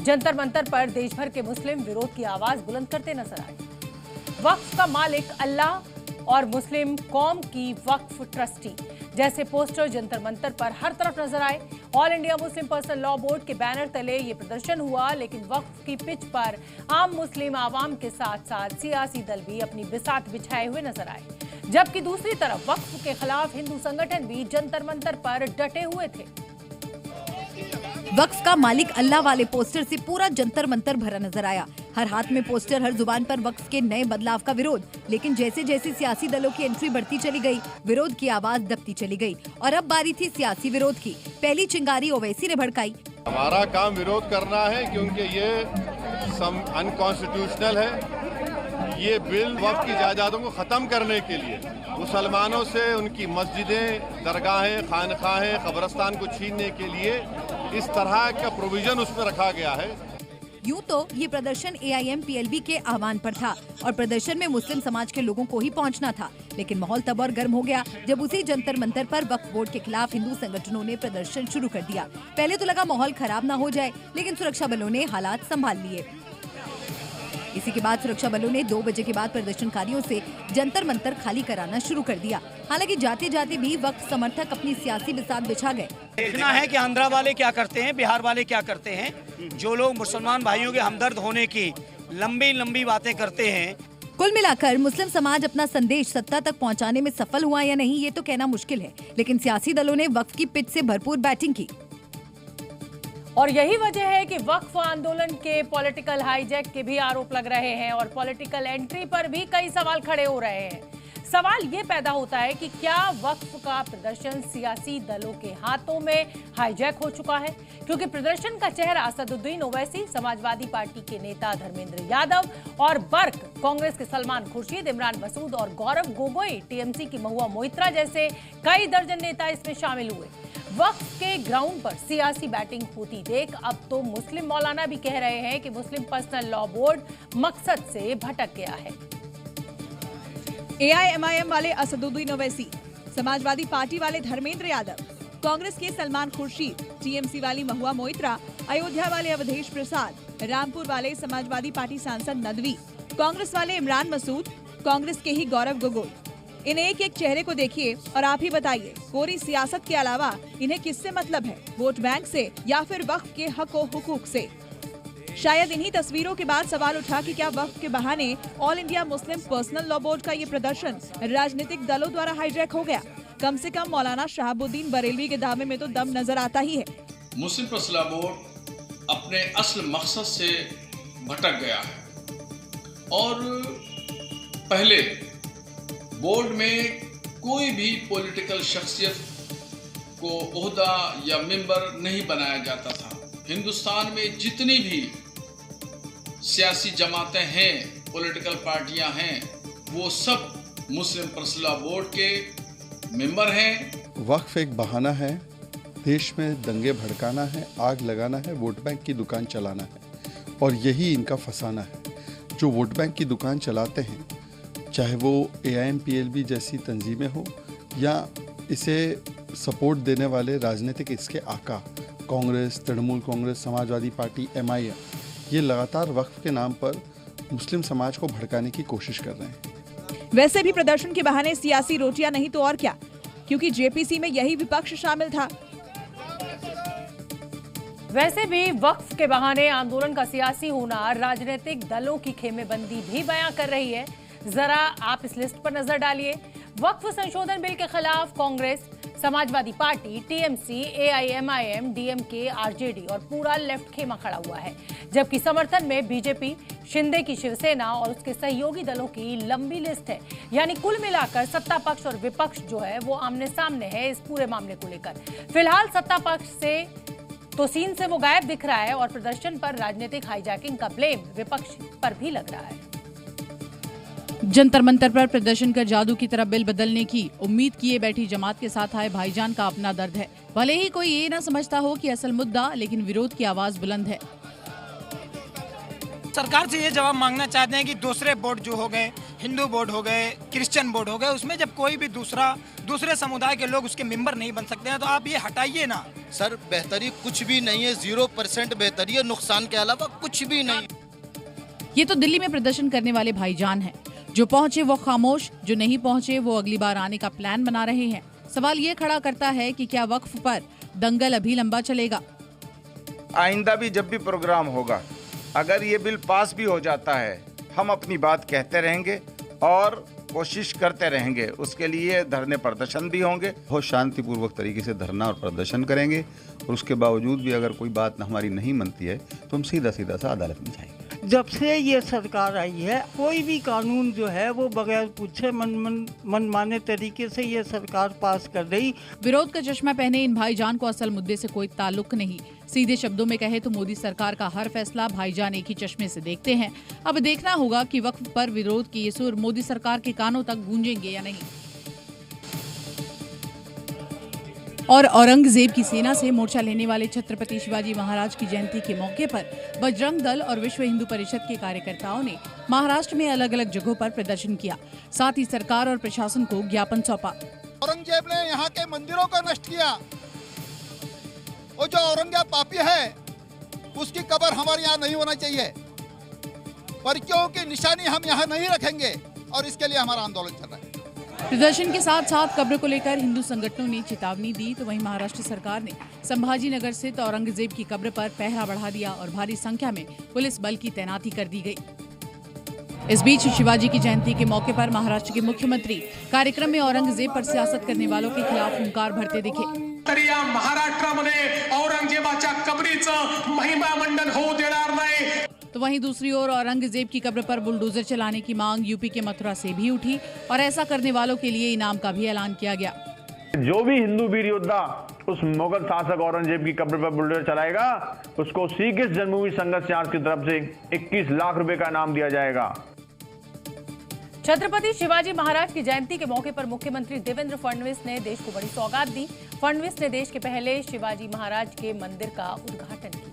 जंतर मंतर पर देश भर के मुस्लिम विरोध की आवाज बुलंद करते नजर आए। वक्फ का मालिक अल्लाह और मुस्लिम कौम की वक्फ ट्रस्टी जैसे पोस्टर जंतर मंतर पर हर तरफ नजर आए। All India Muslim personal law board के बैनर तले ये प्रदर्शन हुआ, लेकिन वक्फ की पिच पर आम मुस्लिम आवाम के साथ साथ सियासी दल भी अपनी बिसात बिछाए हुए नजर आए, जबकि दूसरी तरफ वक्फ के खिलाफ हिंदू संगठन भी जंतर मंतर पर डटे हुए थे। वक्फ का मालिक अल्लाह वाले पोस्टर से पूरा जंतर मंतर भरा नजर आया। हर हाथ में पोस्टर, हर जुबान पर वक्फ के नए बदलाव का विरोध। लेकिन जैसे जैसे सियासी दलों की एंट्री बढ़ती चली गई, विरोध की आवाज दबती चली गई और अब बारी थी सियासी विरोध की। पहली चिंगारी ओवैसी ने भड़काई। हमारा काम विरोध करना है क्योंकि ये अनकॉन्स्टिट्यूशनल है। ये बिल वक्फ की जायदादों को खत्म करने के लिए मुसलमानों से उनकी मस्जिदें, दरगाहें, खानखाहें, कब्रिस्तान को छीनने के लिए इस तरह का प्रोविजन उसमें रखा गया है। यूं तो ये प्रदर्शन AIM-PLB के आह्वान पर था और प्रदर्शन में मुस्लिम समाज के लोगों को ही पहुंचना था, लेकिन माहौल तब और गर्म हो गया जब उसी जंतर मंतर पर वक्फ बोर्ड के खिलाफ हिंदू संगठनों ने प्रदर्शन शुरू कर दिया। पहले तो लगा माहौल खराब ना हो जाए, लेकिन सुरक्षा बलों ने हालात संभाल लिए। इसी के बाद सुरक्षा बलों ने 2 बजे के बाद प्रदर्शनकारियों से जंतर मंतर खाली कराना शुरू कर दिया। हालांकि जाते जाते भी वक्फ समर्थक अपनी सियासी बिसात बिछा गए। देखना है कि आंध्रा वाले क्या करते हैं, बिहार वाले क्या करते हैं। जो लोग मुसलमान भाइयों के हमदर्द होने की लंबी लंबी बातें करते हैं। कुल मिलाकर मुस्लिम समाज अपना संदेश सत्ता तक पहुंचाने में सफल हुआ या नहीं, ये तो कहना मुश्किल है, लेकिन सियासी दलों ने वक्फ की पिच से भरपूर बैटिंग की। और यही वजह है कि वक्फ आंदोलन के पॉलिटिकल हाईजैक के भी आरोप लग रहे हैं और पॉलिटिकल एंट्री पर भी कई सवाल खड़े हो रहे हैं। सवाल ये पैदा होता है कि क्या वक्फ का प्रदर्शन सियासी दलों के हाथों में हाईजैक हो चुका है, क्योंकि प्रदर्शन का चेहरा असदुद्दीन ओवैसी, समाजवादी पार्टी के नेता धर्मेंद्र यादव और बर्क कांग्रेस के सलमान खुर्शीद, इमरान मसूद और गौरव गोगोई TMC की महुआ मोइत्रा जैसे कई दर्जन नेता इसमें शामिल हुए। वक्फ के ग्राउंड पर सियासी बैटिंग होती देख अब तो मुस्लिम मौलाना भी कह रहे हैं कि मुस्लिम पर्सनल लॉ बोर्ड मकसद से भटक गया है। AIMIM वाले असदुद्दीन ओवैसी, समाजवादी पार्टी वाले धर्मेंद्र यादव, कांग्रेस के सलमान खुर्शीद, TMC वाली महुआ मोइत्रा, अयोध्या वाले अवधेश प्रसाद, रामपुर वाले समाजवादी पार्टी सांसद नदवी, कांग्रेस वाले इमरान मसूद, कांग्रेस के ही गौरव गोगोई। इन एक एक चेहरे को देखिए और आप ही बताइए, कोरी सियासत के अलावा इन्हें किससे मतलब है, वोट बैंक से या फिर वक्फ के हक व हुकूक से। शायद इन्हीं तस्वीरों के बाद सवाल उठा कि क्या वक्फ के बहाने all India Muslim personal law board का ये प्रदर्शन राजनीतिक दलों द्वारा हाईजैक हो गया। कम से कम मौलाना शहाबुद्दीन बरेलवी के दावे में तो दम नजर आता ही है। मुस्लिम पर्सनल लॉ बोर्ड अपने असल मकसद से भटक गया है और पहले बोर्ड में कोई भी पॉलिटिकल शख्सियत को ओहदा या मेंबर नहीं बनाया जाता था। हिंदुस्तान में जितनी भी सियासी जमातें हैं, पॉलिटिकल पार्टियां हैं, वो सब मुस्लिम पर्सनल लॉ बोर्ड के मेंबर हैं। वक्फ एक बहाना है, देश में दंगे भड़काना है, आग लगाना है, वोट बैंक की दुकान चलाना है और यही इनका फसाना है। जो वोट बैंक की दुकान चलाते हैं, चाहे वो AIM-PLB जैसी तंजीमें हो या इसे सपोर्ट देने वाले राजनीतिक इसके आका कांग्रेस, तृणमूल कांग्रेस, समाजवादी पार्टी, MIM, ये लगातार वक्फ के नाम पर मुस्लिम समाज को भड़काने की कोशिश कर रहे हैं। वैसे भी प्रदर्शन के बहाने सियासी रोटियां नहीं तो और क्या, क्योंकि JPC में यही विपक्ष शामिल था। वैसे भी वक्फ के बहाने आंदोलन का सियासी होना राजनीतिक दलों की खेमेबंदी भी बयां कर रही है। जरा आप इस लिस्ट पर नजर डालिए। वक्फ संशोधन बिल के खिलाफ Congress, Samajwadi party, TMC, AIMIM, DMK, RJD और पूरा लेफ्ट खेमा खड़ा हुआ है, जबकि समर्थन में BJP, शिंदे की शिवसेना और उसके सहयोगी दलों की लंबी लिस्ट है। यानी कुल मिलाकर सत्ता पक्ष और विपक्ष जो है वो आमने सामने है इस पूरे मामले को लेकर। फिलहाल सत्ता पक्ष से तो सीन से वो गायब दिख रहा है और प्रदर्शन पर राजनीतिक हाईजैकिंग का ब्लेम विपक्ष पर भी लग रहा है। जंतर मंतर पर प्रदर्शन कर जादू की तरह बिल बदलने की उम्मीद किए बैठी जमात के साथ आए भाईजान का अपना दर्द है। भले ही कोई ये ना समझता हो कि असल मुद्दा, लेकिन विरोध की आवाज बुलंद है। सरकार से ये जवाब मांगना चाहते हैं कि दूसरे बोर्ड जो हो गए, हिंदू बोर्ड हो गए, क्रिश्चियन बोर्ड हो गए, उसमें जब कोई भी दूसरे समुदाय के लोग उसके मेंबर नहीं बन सकते हैं तो आप ये हटाइए ना। सर बेहतरी कुछ भी नहीं है, 0% बेहतरी है, नुकसान के अलावा कुछ भी नहीं। ये तो दिल्ली में प्रदर्शन करने वाले भाईजान हैं। जो पहुंचे वो खामोश, जो नहीं पहुंचे वो अगली बार आने का प्लान बना रहे हैं। सवाल ये खड़ा करता है कि क्या वक्फ पर दंगल अभी लंबा चलेगा? आइंदा भी जब भी प्रोग्राम होगा, अगर ये बिल पास भी हो जाता है, हम अपनी बात कहते रहेंगे और कोशिश करते रहेंगे। उसके लिए धरने प्रदर्शन भी होंगे। बहुत शांतिपूर्वक तरीके से धरना और प्रदर्शन करेंगे और उसके बावजूद भी अगर कोई बात हमारी नहीं मनती है तो हम सीधा सा अदालत में जाएंगे। जब से ये सरकार आई है, कोई भी कानून जो है वो बगैर पूछे मनमाने तरीके से ये सरकार पास कर रही। विरोध का चश्मा पहने इन भाईजान को असल मुद्दे से कोई ताल्लुक नहीं। सीधे शब्दों में कहे तो मोदी सरकार का हर फैसला भाईजान एक ही चश्मे से देखते हैं। अब देखना होगा कि वक्फ पर विरोध के ये सुर मोदी सरकार के कानों तक गूंजेंगे या नहीं। और औरंगजेब की सेना से मोर्चा लेने वाले छत्रपति शिवाजी महाराज की जयंती के मौके पर बजरंग दल और विश्व हिंदू परिषद के कार्यकर्ताओं ने महाराष्ट्र में अलग अलग जगहों पर प्रदर्शन किया। साथ ही सरकार और प्रशासन को ज्ञापन सौंपा। औरंगजेब ने यहाँ के मंदिरों को नष्ट किया। वो जो औरंगजेब पापी है उसकी कब्र हमारे यहाँ नहीं होना चाहिए। परियों की निशानी हम यहाँ नहीं रखेंगे और इसके लिए हमारा आंदोलन चल रहा है। प्रदर्शन के साथ साथ कब्र को लेकर हिंदू संगठनों ने चेतावनी दी तो वहीं महाराष्ट्र सरकार ने संभाजी नगर स्थित औरंगजेब की कब्र पर पहरा बढ़ा दिया और भारी संख्या में पुलिस बल की तैनाती कर दी गई। इस बीच शिवाजी की जयंती के मौके पर महाराष्ट्र के मुख्यमंत्री कार्यक्रम में औरंगजेब पर सियासत करने वालों के खिलाफ हुंकार भरते दिखे। तरी या महाराष्ट्रामध्ये औरंगजेबाच्या कबरीचं महिमा मंडन होऊ देणार नाही। तो वहीं दूसरी ओर औरंगजेब की कब्र पर बुलडोजर चलाने की मांग यूपी के मथुरा से भी उठी और ऐसा करने वालों के लिए इनाम का भी ऐलान किया गया। जो भी हिंदू वीर योद्धा उस मुगल शासक औरंगजेब की कब्र पर बुलडोजर चलाएगा उसको श्रीकृष्ण जन्मभूमि संघर्ष यार्ड की तरफ से 21 लाख रुपए का इनाम दिया जाएगा। छत्रपति शिवाजी महाराज की जयंती के मौके पर मुख्यमंत्री देवेंद्र फडणवीस ने देश को बड़ी सौगात दी। फडणवीस ने देश के पहले शिवाजी महाराज के मंदिर का उद्घाटन किया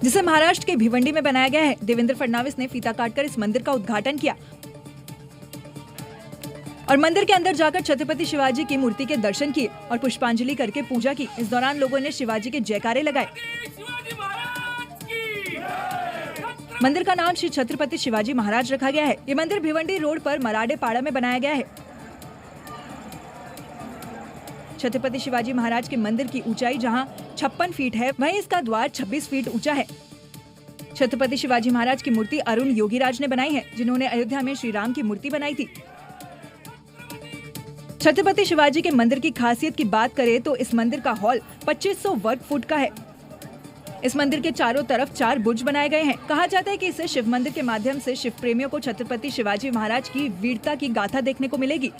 जिसे महाराष्ट्र के भिवंडी में बनाया गया है। देवेंद्र फडणवीस ने फीता काटकर इस मंदिर का उद्घाटन किया और मंदिर के अंदर जाकर छत्रपति शिवाजी की मूर्ति के दर्शन किए और पुष्पांजलि करके पूजा की। इस दौरान लोगों ने शिवाजी के जयकारे लगाए। मंदिर का नाम श्री छत्रपति शिवाजी महाराज रखा गया है। ये मंदिर भिवंडी रोड पर मराडे पाड़ा में बनाया गया है। छत्रपति शिवाजी महाराज के मंदिर की ऊंचाई जहां 56 फीट है, वहीं इसका द्वार 26 फीट ऊंचा है। छत्रपति शिवाजी महाराज की मूर्ति अरुण योगीराज ने बनाई है, जिन्होंने अयोध्या में श्री राम की मूर्ति बनाई थी। छत्रपति शिवाजी के मंदिर की खासियत की बात करें तो इस मंदिर का हॉल 2500 वर्ग फुट का है। इस मंदिर के चारों तरफ 4 बुर्ज बनाए गए हैं। कहा जाता है कि इस शिव मंदिर के माध्यम से शिव प्रेमियों को छत्रपति शिवाजी महाराज की वीरता की गाथा देखने को मिलेगी।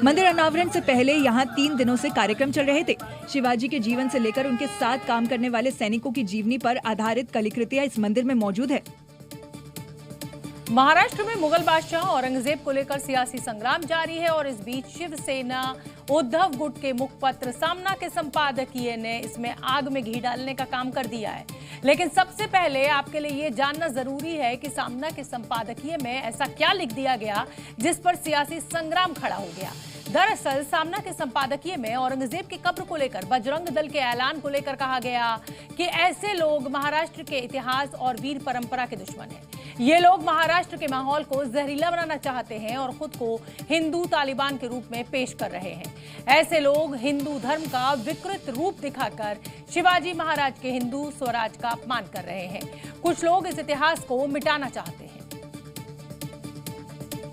मंदिर अनावरण से पहले यहाँ 3 दिनों से कार्यक्रम चल रहे थे। शिवाजी के जीवन से लेकर उनके साथ काम करने वाले सैनिकों की जीवनी पर आधारित कलाकृतियां इस मंदिर में मौजूद है। महाराष्ट्र में मुगल बादशाह औरंगजेब को लेकर सियासी संग्राम जारी है और इस बीच शिवसेना उद्धव गुट के मुखपत्र सामना के संपादकीय ने इसमें आग में घी डालने का काम कर दिया है। लेकिन सबसे पहले आपके लिए ये जानना जरूरी है कि सामना के संपादकीय में ऐसा क्या लिख दिया गया जिस पर सियासी संग्राम खड़ा हो गया। दरअसल सामना के संपादकीय में औरंगजेब की कब्र को लेकर बजरंग दल के ऐलान को लेकर कहा गया कि ऐसे लोग महाराष्ट्र के इतिहास और वीर परंपरा के दुश्मन हैं। ये लोग महाराष्ट्र के माहौल को जहरीला बनाना चाहते हैं और खुद को हिंदू तालिबान के रूप में पेश कर रहे हैं। ऐसे लोग हिंदू धर्म का विकृत रूप दिखाकर शिवाजी महाराज के हिंदू स्वराज का अपमान कर रहे हैं। कुछ लोग इस इतिहास को मिटाना चाहते हैं।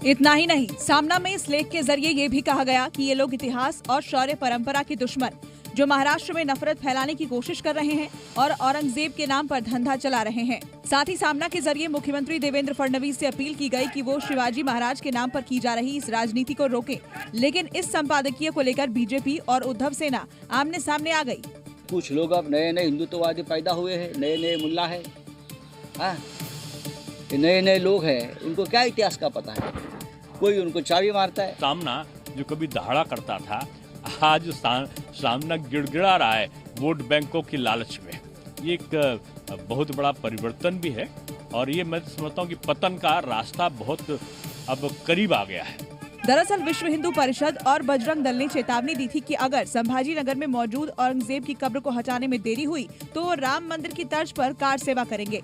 इतना ही नहीं, सामना में इस लेख के जरिए ये भी कहा गया कि ये लोग इतिहास और शौर्य परंपरा के दुश्मन जो महाराष्ट्र में नफरत फैलाने की कोशिश कर रहे हैं और औरंगजेब के नाम पर धंधा चला रहे हैं। साथ ही सामना के जरिए मुख्यमंत्री देवेंद्र फडणवीस से अपील की गई कि वो शिवाजी महाराज के नाम पर की जा रही इस राजनीति को रोकें। लेकिन इस संपादकीय को लेकर बीजेपी और उद्धव सेना आमने सामने आ गई। कुछ लोग अब नए नए हिंदुत्ववादी पैदा हुए हैं, नए नए मुल्ला है, नए नए लोग हैं, इनको क्या इतिहास का पता है, कोई उनको चाबी मारता है। सामना जो कभी दहाड़ा करता था आज सामना गिड़गिड़ा रहा है वोट बैंकों की लालच में। ये एक बहुत बड़ा परिवर्तन भी है और ये मैं समझता हूँ कि पतन का रास्ता बहुत अब करीब आ गया है। दरअसल विश्व हिंदू परिषद और बजरंग दल ने चेतावनी दी थी कि अगर संभाजी नगर में मौजूद औरंगजेब की कब्र को हटाने में देरी हुई तो वो राम मंदिर की तर्ज पर कार सेवा करेंगे।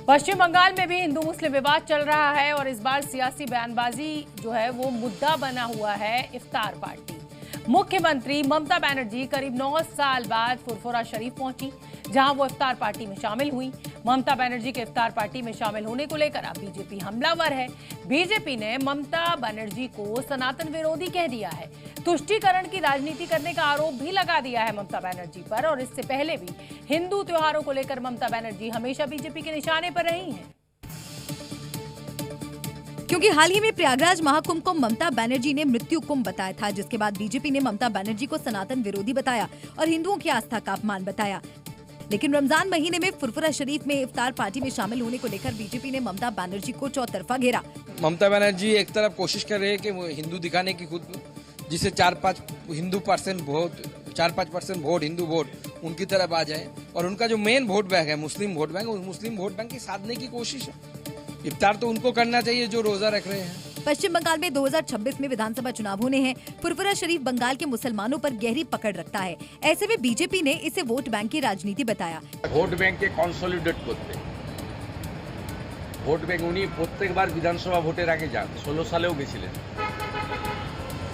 पश्चिम बंगाल में भी हिंदू मुस्लिम विवाद चल रहा है और इस बार सियासी बयानबाजी जो है वो मुद्दा बना हुआ है इफ्तार पार्टी। मुख्यमंत्री ममता बनर्जी करीब 9 साल बाद फुरफुरा शरीफ पहुंची, जहां वो इफ्तार पार्टी में शामिल हुई। ममता बनर्जी के इफ्तार पार्टी में शामिल होने को लेकर अब बीजेपी हमलावर है। बीजेपी ने ममता बनर्जी को सनातन विरोधी कह दिया है। तुष्टीकरण की राजनीति करने का आरोप भी लगा दिया है ममता बनर्जी पर। और इससे पहले भी हिंदू त्योहारों को लेकर ममता बनर्जी हमेशा बीजेपी के निशाने पर रही हैं। क्योंकि हाल ही में प्रयागराज महाकुंभ को ममता बनर्जी ने मृत्यु कुंभ बताया था, जिसके बाद बीजेपी ने ममता बनर्जी को सनातन विरोधी बताया और हिंदुओं की आस्था का अपमान बताया। लेकिन रमजान महीने में फुरफुरा शरीफ में इफ्तार पार्टी में शामिल होने को लेकर बीजेपी ने ममता बनर्जी को चौतरफा घेरा। ममता बनर्जी एक तरफ कोशिश कर रहे हैं कि वो हिंदू दिखाने की खुद, जिससे 4-5 Hindu percent vote 4-5% vote Hindu vote उनकी तरफ आ जाए और उनका जो मेन वोट बैंक है मुस्लिम वोट बैंक, उस मुस्लिम वोट बैंक की साधने की कोशिश है। इफ्तार तो उनको करना चाहिए जो रोजा रख रहे हैं। पश्चिम बंगाल में 2026 में विधानसभा चुनाव होने हैं। फुरफुरा शरीफ बंगाल के मुसलमानों पर गहरी पकड़ रखता है। ऐसे में बीजेपी ने इसे वोट बैंक की राजनीति बताया। ভোট ব্যাংকে কনসলিডেট করতে ভোট ব্যাংক উনি প্রত্যেকবার বিধানসভা ভোটের আগে যান, 16 সালেও গেছিলেন।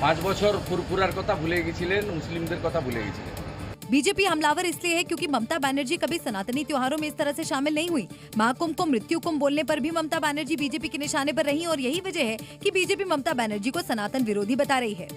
5 বছর ফুরফুরার কথা ভুলে গেছিলেন, মুসলিমদের কথা ভুলে গেছিলেন। बीजेपी हमलावर इसलिए है क्योंकि ममता बनर्जी कभी सनातनी त्योहारों में इस तरह से शामिल नहीं हुई। महाकुंभ को मृत्यु कुंभ बोलने पर भी ममता बनर्जी बीजेपी के निशाने पर रही और यही वजह है कि बीजेपी ममता बनर्जी को सनातन विरोधी बता रही है।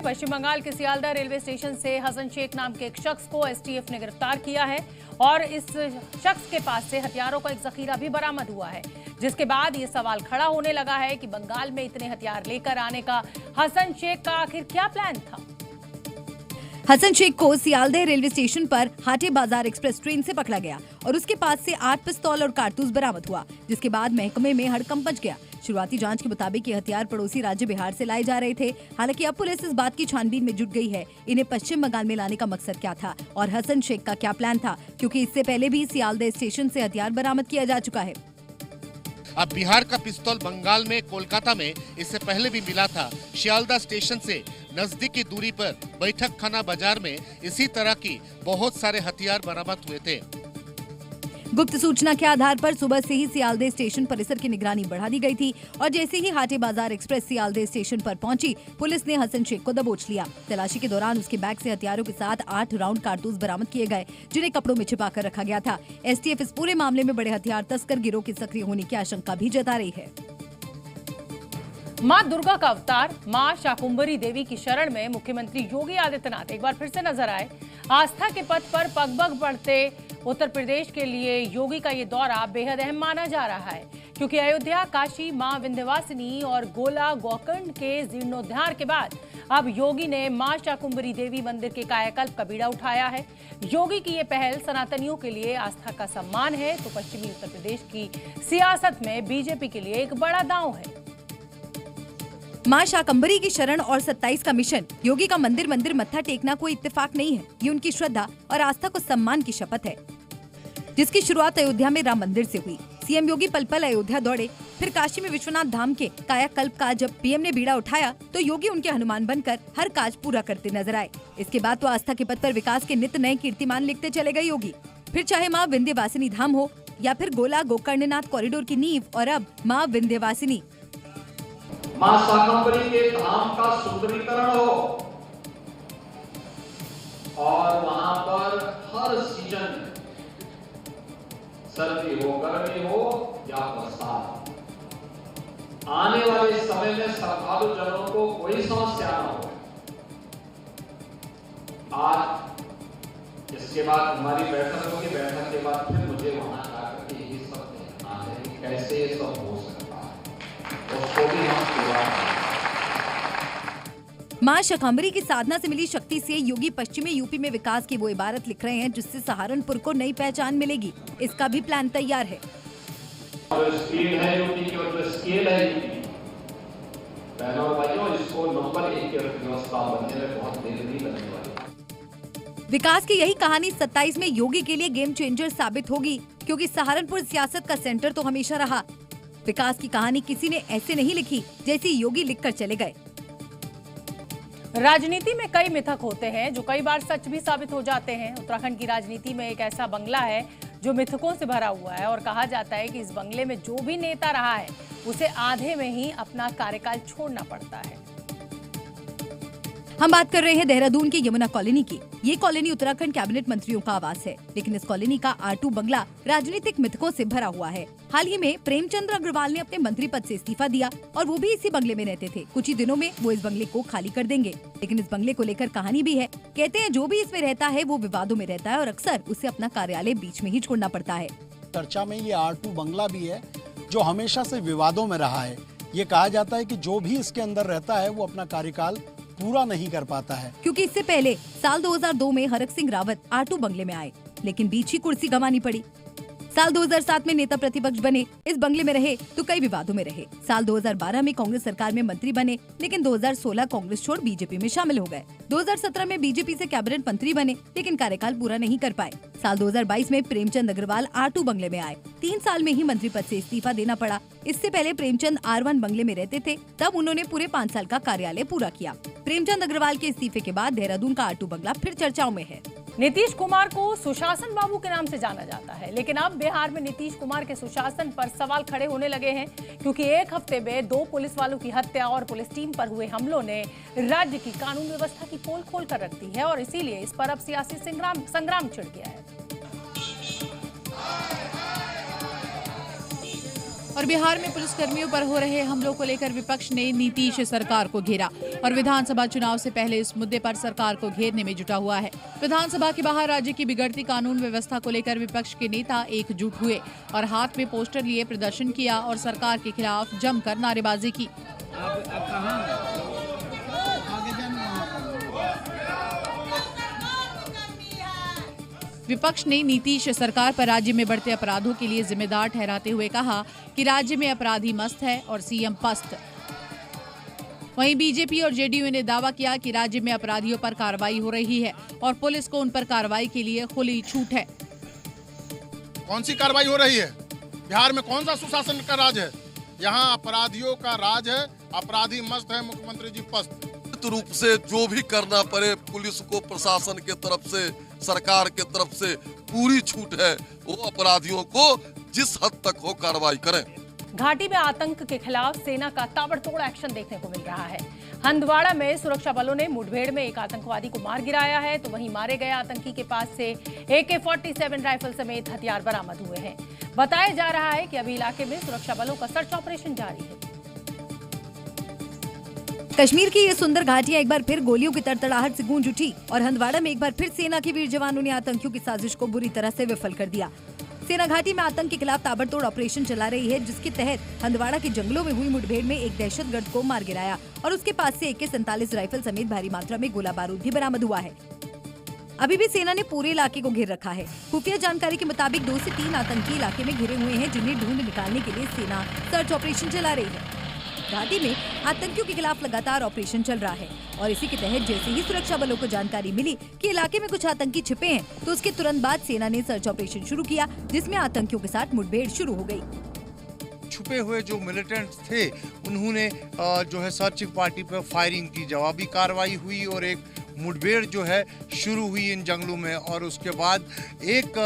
पश्चिम बंगाल के सियालदह रेलवे स्टेशन से हसन शेख नाम के एक शख्स को एसटीएफ ने गिरफ्तार किया है और इस शख्स के पास से हथियारों का एक जखीरा भी बरामद हुआ है, जिसके बाद ये सवाल खड़ा होने लगा है कि बंगाल में इतने हथियार लेकर आने का हसन शेख का आखिर क्या प्लान था। हसन शेख को सियालदह रेलवे स्टेशन पर हाटे बाजार एक्सप्रेस ट्रेन से पकड़ा गया और उसके पास से 8 पिस्तौल और कारतूस बरामद हुआ, जिसके बाद महकमे में हड़कंप मच गया। शुरुआती जांच के मुताबिक ये हथियार पड़ोसी राज्य बिहार से लाए जा रहे थे। हालांकि अब पुलिस इस बात की छानबीन में जुट गई है इन्हें पश्चिम बंगाल में लाने का मकसद क्या था और हसन शेख का क्या प्लान था, क्योंकि इससे पहले भी सियालदह स्टेशन से हथियार बरामद किया जा चुका है। अब बिहार का पिस्तौल बंगाल में कोलकाता में इससे पहले भी मिला था। सियालदह स्टेशन से नजदीकी दूरी पर बैठक खाना बाजार में इसी तरह की बहुत सारे हथियार बरामद हुए थे। गुप्त सूचना के आधार पर सुबह से ही सियालदह स्टेशन परिसर की निगरानी बढ़ा दी गई थी और जैसे ही हाटे बाजार एक्सप्रेस सियालदह स्टेशन पर पहुंची, पुलिस ने हसन शेख को दबोच लिया। तलाशी के दौरान उसके बैग से हथियारों के साथ 8 राउंड कारतूस बरामद किए गए, जिन्हें कपड़ों में छिपा कर रखा गया था। एसटीएफ इस पूरे मामले में बड़े हथियार तस्कर गिरोह के सक्रिय होने की आशंका भी जता रही है। मां दुर्गा का अवतार मां शाकुंभरी देवी की शरण में मुख्यमंत्री योगी आदित्यनाथ एक बार फिर से नजर आए। आस्था के पथ पर पगपग बढ़ते उत्तर प्रदेश के लिए योगी का ये दौरा बेहद अहम माना जा रहा है, क्योंकि अयोध्या, काशी, मां विंध्यवासिनी और गोला गोकर्ण के जीर्णोद्धार के बाद अब योगी ने मां शाकुंभरी देवी मंदिर के कायाकल्प का बीड़ा उठाया है। योगी की ये पहल सनातनियों के लिए आस्था का सम्मान है, तो पश्चिमी उत्तर प्रदेश की सियासत में बीजेपी के लिए एक बड़ा दांव है। मां शाकंभरी की शरण और 27 का मिशन। योगी का मंदिर मंदिर मत्था टेकना कोई इत्तेफाक नहीं है, ये उनकी श्रद्धा और आस्था को सम्मान की शपथ है, जिसकी शुरुआत अयोध्या में राम मंदिर से हुई। सीएम योगी पल पल अयोध्या दौड़े, फिर काशी में विश्वनाथ धाम के कायाकल्प का जब पीएम ने बीड़ा उठाया तो योगी उनके हनुमान बनकर हर काज पूरा करते नजर आए। इसके बाद तो आस्था के पथ पर विकास के नित्य नए कीर्तिमान लिखते चले गए योगी। फिर चाहे मां विंध्यवासिनी धाम हो या फिर गोला गोकर्णनाथ कॉरिडोर की नींव और अब मां विंध्यवासिनी। मां शाकंभरी के धाम का सुंदरीकरण हो और वहां पर हर सीजन, सर्दी हो, गर्मी हो या बरसात, आने वाले समय में श्रद्धालु जनों को कोई समस्या न हो। आज इसके बाद हमारी बैठक होगी, बैठक के बाद फिर मुझे वहां जाकर के ये सब देखना है कि कैसे ये सब हो सकता है, उसको भी हम पूरा। मां शाकंभरी की साधना से मिली शक्ति से योगी पश्चिमी यूपी में विकास की वो इबारत लिख रहे हैं जिससे सहारनपुर को नई पहचान मिलेगी। इसका भी प्लान तैयार है। स्केल है यूपी की, और जो स्केल है यूपी, बहनों और भाइयों, इसको नंबर 1 की अर्थव्यवस्था बनने में बहुत देर नहीं लगने वाली। विकास की यही कहानी 27 में योगी के लिए गेम चेंजर साबित होगी, क्योंकि सहारनपुर सियासत का सेंटर तो हमेशा रहा। विकास की कहानी किसी ने ऐसे नहीं लिखी जैसी योगी लिखकर चले गए। राजनीति में कई मिथक होते हैं जो कई बार सच भी साबित हो जाते हैं। उत्तराखंड की राजनीति में एक ऐसा बंगला है जो मिथकों से भरा हुआ है और कहा जाता है कि इस बंगले में जो भी नेता रहा है उसे आधे में ही अपना कार्यकाल छोड़ना पड़ता है। हम बात कर रहे हैं देहरादून की यमुना कॉलोनी की। ये कॉलोनी उत्तराखंड कैबिनेट मंत्रियों का आवास है, लेकिन इस कॉलोनी का R2 बंगला राजनीतिक मिथकों से भरा हुआ है। हाल ही में प्रेमचंद अग्रवाल ने अपने मंत्री पद से इस्तीफा दिया और वो भी इसी बंगले में रहते थे। कुछ ही दिनों में वो इस बंगले को खाली कर देंगे, लेकिन इस बंगले को लेकर कहानी भी है। कहते हैं जो भी इसमें रहता है वो विवादों में रहता है और अक्सर उसे अपना कार्यालय बीच में ही छोड़ना पड़ता है। चर्चा में ये R2 बंगला भी है जो हमेशा से विवादों में रहा है। ये कहा जाता है कि जो भी इसके अंदर रहता है वो अपना कार्यकाल पूरा नहीं कर पाता है, क्योंकि इससे पहले साल 2002 में हरक सिंह रावत R2 बंगले में आए, लेकिन बीच ही कुर्सी गंवानी पड़ी। साल 2007 में नेता प्रतिपक्ष बने, इस बंगले में रहे तो कई विवादों में रहे। साल 2012 में कांग्रेस सरकार में मंत्री बने, लेकिन 2016 कांग्रेस छोड़ बीजेपी में शामिल हो गए। 2017 में बीजेपी से कैबिनेट मंत्री बने, लेकिन कार्यकाल पूरा नहीं कर पाए। साल 2022 में प्रेमचंद अग्रवाल R2 बंगले में आए। 3 साल में ही मंत्री पद से इस्तीफा देना पड़ा। इससे पहले प्रेमचंद R1 बंगले में रहते थे, तब उन्होंने पूरे 5 साल का कार्यालय पूरा किया। प्रेमचंद अग्रवाल के इस्तीफे के बाद देहरादून का R2 बंगला फिर चर्चाओं में है। नीतीश कुमार को सुशासन बाबू के नाम से जाना जाता है, लेकिन अब बिहार में नीतीश कुमार के सुशासन पर सवाल खड़े होने लगे हैं, क्योंकि एक हफ्ते में 2 पुलिस वालों की हत्या और पुलिस टीम पर हुए हमलों ने राज्य की कानून व्यवस्था की पोल खोल कर रख दी है और इसीलिए इस पर अब सियासी संग्राम छिड़ गया है। और बिहार में पुलिसकर्मियों पर हो रहे हमलों को लेकर विपक्ष ने नीतीश सरकार को घेरा और विधानसभा चुनाव से पहले इस मुद्दे पर सरकार को घेरने में जुटा हुआ है। विधानसभा के बाहर राज्य की बिगड़ती कानून व्यवस्था को लेकर विपक्ष के नेता एकजुट हुए और हाथ में पोस्टर लिए प्रदर्शन किया और सरकार के खिलाफ जमकर नारेबाजी की। विपक्ष ने नीतीश सरकार पर राज्य में बढ़ते अपराधों के लिए जिम्मेदार ठहराते हुए कहा कि राज्य में अपराधी मस्त है और सीएम पस्त। वहीं बीजेपी और जेडीयू ने दावा किया कि राज्य में अपराधियों पर कार्रवाई हो रही है और पुलिस को उन पर कार्रवाई के लिए खुली छूट है। कौन सी कार्रवाई हो रही है? बिहार में कौन सा सुशासन का राज है? यहाँ अपराधियों का राज है, अपराधी मस्त है, मुख्यमंत्री जी पस्त। रूप से जो भी करना पड़े पुलिस को प्रशासन के तरफ से, सरकार के तरफ से पूरी छूट है, वो अपराधियों को जिस हद तक हो कार्रवाई करें। घाटी में आतंक के खिलाफ सेना का ताबड़तोड़ एक्शन देखने को मिल रहा है। हंदवाड़ा में सुरक्षा बलों ने मुठभेड़ में एक आतंकवादी को मार गिराया है, तो वहीं मारे गए आतंकी के पास से AK-47 राइफल समेत हथियार बरामद हुए हैं। बताया जा रहा है कि अभी इलाके में सुरक्षा बलों का सर्च ऑपरेशन जारी है। कश्मीर की ये सुंदर घाटियां एक बार फिर गोलियों की तड़तड़ाहट से गूंज उठी और हंदवाड़ा में एक बार फिर सेना के वीर जवानों ने आतंकियों की साजिश को बुरी तरह से विफल कर दिया। सेना घाटी में आतंक के खिलाफ ताबड़तोड़ ऑपरेशन चला रही है, जिसके तहत हंदवाड़ा के जंगलों में हुई मुठभेड़ में एक दहशतगर्द को मार गिराया और उसके पास से AK-47 राइफल समेत भारी मात्रा में गोला बारूद भी बरामद हुआ है। अभी भी सेना ने पूरे इलाके को घेर रखा है। खुफिया जानकारी के मुताबिक 2 से 3 आतंकी इलाके में घिरे हुए हैं, जिन्हें ढूंढ निकालने के लिए सेना सर्च ऑपरेशन चला रही है। घाटी में आतंकियों के खिलाफ लगातार ऑपरेशन चल रहा है और इसी के तहत जैसे ही सुरक्षा बलों को जानकारी मिली कि इलाके में कुछ आतंकी छिपे हैं, तो उसके तुरंत बाद सेना ने सर्च ऑपरेशन शुरू किया, जिसमें आतंकियों के साथ मुठभेड़ शुरू हो गई। छुपे हुए जो मिलिटेंट्स थे उन्होंने जो है सर्चिंग पार्टी पर फायरिंग की, जवाबी कार्रवाई हुई और एक मुठभेड़ जो है शुरू हुई इन जंगलों में और उसके बाद एक